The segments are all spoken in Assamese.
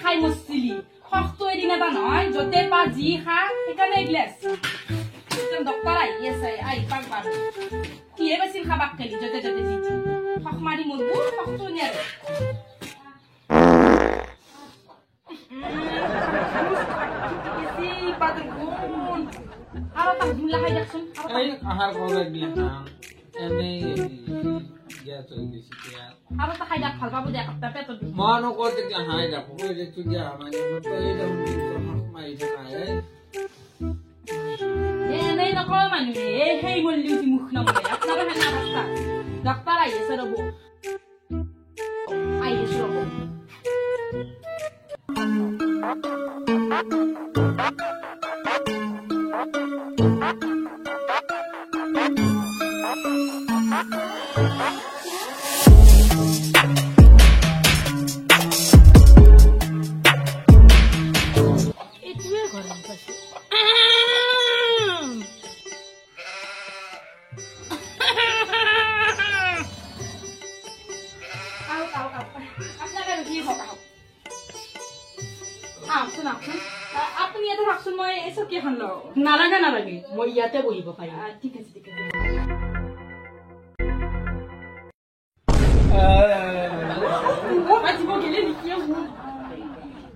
খাই মৰছিলি শক্ত এদিন এটা নহয় যতে পা যি খা সেইকাৰণে এগিলাস ডক্টৰ আহি আছে আহি পাক বাৰু কিহে বেছি খাবাক খেলি যতে যতে যি শখ মাৰি মৰবো শক্ত নিয়াৰে আৰু তাক দুলা খাই দেখোন আহাৰ কৰে দিলা এনেই গ্যাস হৈ গৈছে আৰু তা খাই দেখ ভাল পাব দে একটা পেটত মন করতে কি হাই দেখো ওই যে তুই যা মানে এই যে মাই যায় নাই নকওঁ মানুহে সেই মল্লি মুখ নমৰে আপনাৰা হেনা অৱস্থা ডক্টৰ আহি আছে ৰ'ব আহি আছে ৰ'ব আপনি এটা ভাবছেন মই এসব কি খানলো নালাগে নালাগে মই ইয়াতে বহিব পাৰি ঠিক আছে আজিব গেলে নেকি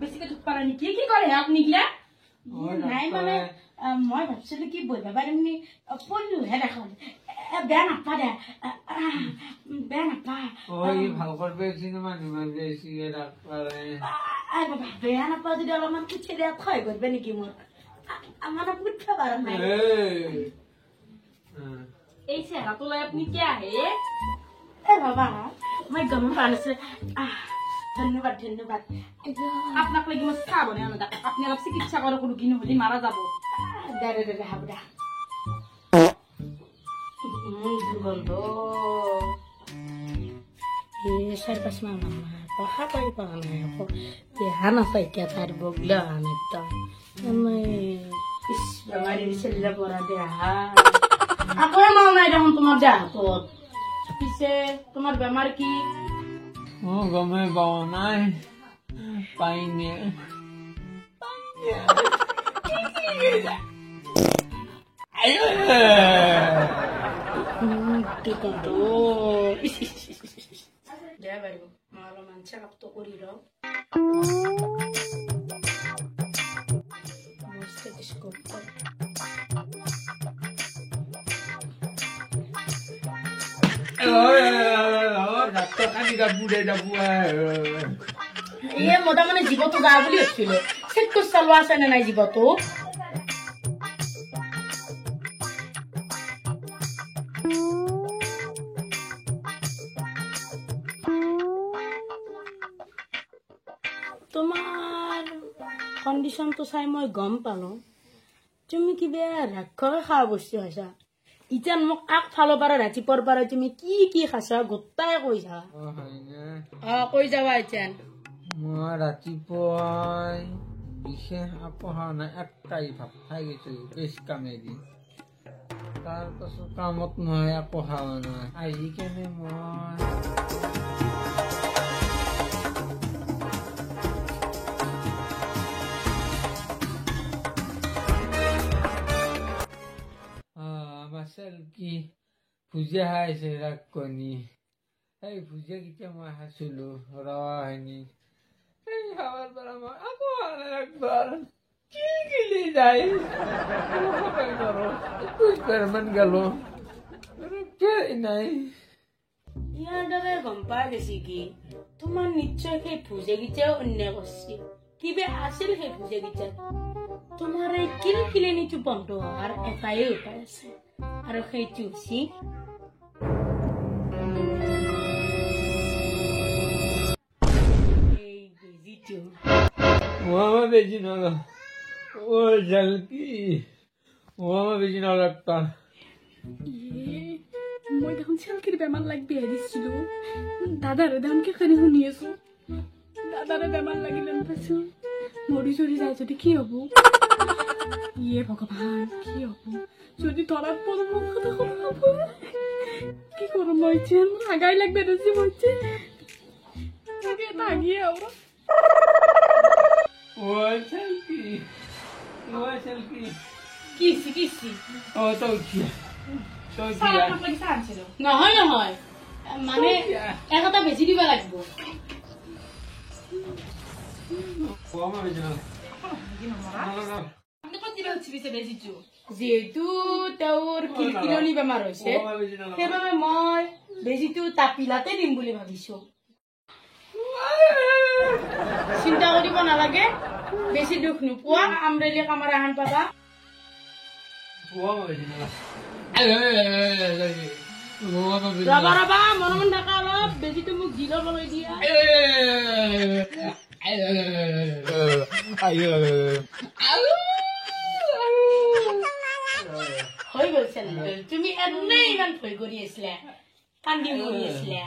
বেছিকে ধুপ পাৰা নেকি কি কৰে আপনি গিলা নাই মানে মই ভাবছিলো কি বহিব পাৰিম নি পঢ়িলোহে দেখোন বেয়া নাপা দে বেয়া নাপা ওই ভাল করবে সিনেমা নিমাল যাইছি ডাক্তারে আই বাবা বেয়া নাপা যদি অলপমান পুছে দিয়া থৈ করবে নেকি মোৰ আমাৰ পুছা পাৰা নাই এই চেহাৰাটো লৈ আপুনি কি আহে এ বাবা মই গম পাইছে ধন্যবাদ ধন্যবাদ আপোনাক লাগি মই চাহ বনাই আনো আপুনি অলপ চিকিৎসা কৰক ৰোগী নহ'লে মাৰা যাব দে হ'ব দে দুৰ্গন্ধ চাৰপাশ মামা পঢ়া পাৰি পোৱা নাই আকৌ দেহা নাপায় এতিয়া তাৰ বগলা আন একদম বেমাৰী চেলিলে পৰা দেহা আকৌ মাও নাই দেখোন তোমাৰ দেহাত পিছে তোমাৰ বেমাৰ কি গমে পাওয়া নাই পাইনে দে বাৰু মই অলপমান চেকআপটো কৰি লওঁ মোটা মানে জীৱটো যা বুলি ভাবিছিলো চেক কৰি চলোৱা আছে নে নাই জীৱটো তোমাৰ কণ্ডিশ্যনটো চাই মই গম পালো তুমি কিবা ৰাক্ষসে খোৱা বস্তু খাইছা এতিয়া মোক কাক ফালৰ পৰা ৰাতিপুৱাৰ পৰা তুমি কি খাইছা গোটাই কৈ যাবা কৈ যাবা এতিয়া মই ৰাতিপুৱাই বিশেষ আপহা নাই একটাই ভাত খাই গৈছো বেছ কামেদি তাৰপাছত কামত নহয় আপহা নাই আহি কেনে মই কি ভুজিয়া খাইছে ৰাক্ষণী এই ভুজিয়া কেতিয়া মই খাইছিলো ৰৱা হেনি এই খাবাৰ পৰা মই আকৌ একবাৰ কিলি যায় এক্সপেৰিমেণ্ট গেলো নাই ইয়াৰ দৰে গম পাই বেছি কি তোমাৰ নিশ্চয় সেই ভুজিয়া কেইটাও অন্যায় কৰিছে কিবা আছিল সেই ভুজিয়া কেইটা তোমাৰ এই কিলকিলেনিটো বন্ধ হোৱাৰ এটাই উপায় আছে আৰু সেইটো হৈছে এই বেজিটো মামা বেজি নলা ও জলকি মামা বেজি নলা একটা মই দেখোন চেলকিৰ বেমাৰ লাগি আহিছিলো দাদাৰে দেখোন কেখানি শুনি আছো দাদাৰে বেমাৰ লাগিলে পাইছো মৰি চৰি যায় যদি কি হব ইয়ে ভগৱান কি হব যদি ধরাত পড়ব কি করব মই চেন আগাই লাগবে রসি মইছে আগে তাগিয়ে আমরা কিছি নহয় নহয় মানে এটা বেছি দিব লাগিব যিহেতু তেওঁৰ কিলকিলনি বেমাৰ হৈছে সেইবাবে মই বেজিটো তাপিলাতে দিম বুলি ভাবিছো চিন্তা কৰিব নালাগে বেছি দুখ নোপোৱা আমৰেলি কামাৰ আহান পাবা ৰবা ৰবা মন থাকা অলপ বেজিটো মোক দি ল'বলৈ দিয়া হৈ গ'ল চেনেল তুমি এনেই ইমান ভয় কৰি আছিলা কান্দি মৰি আছিলা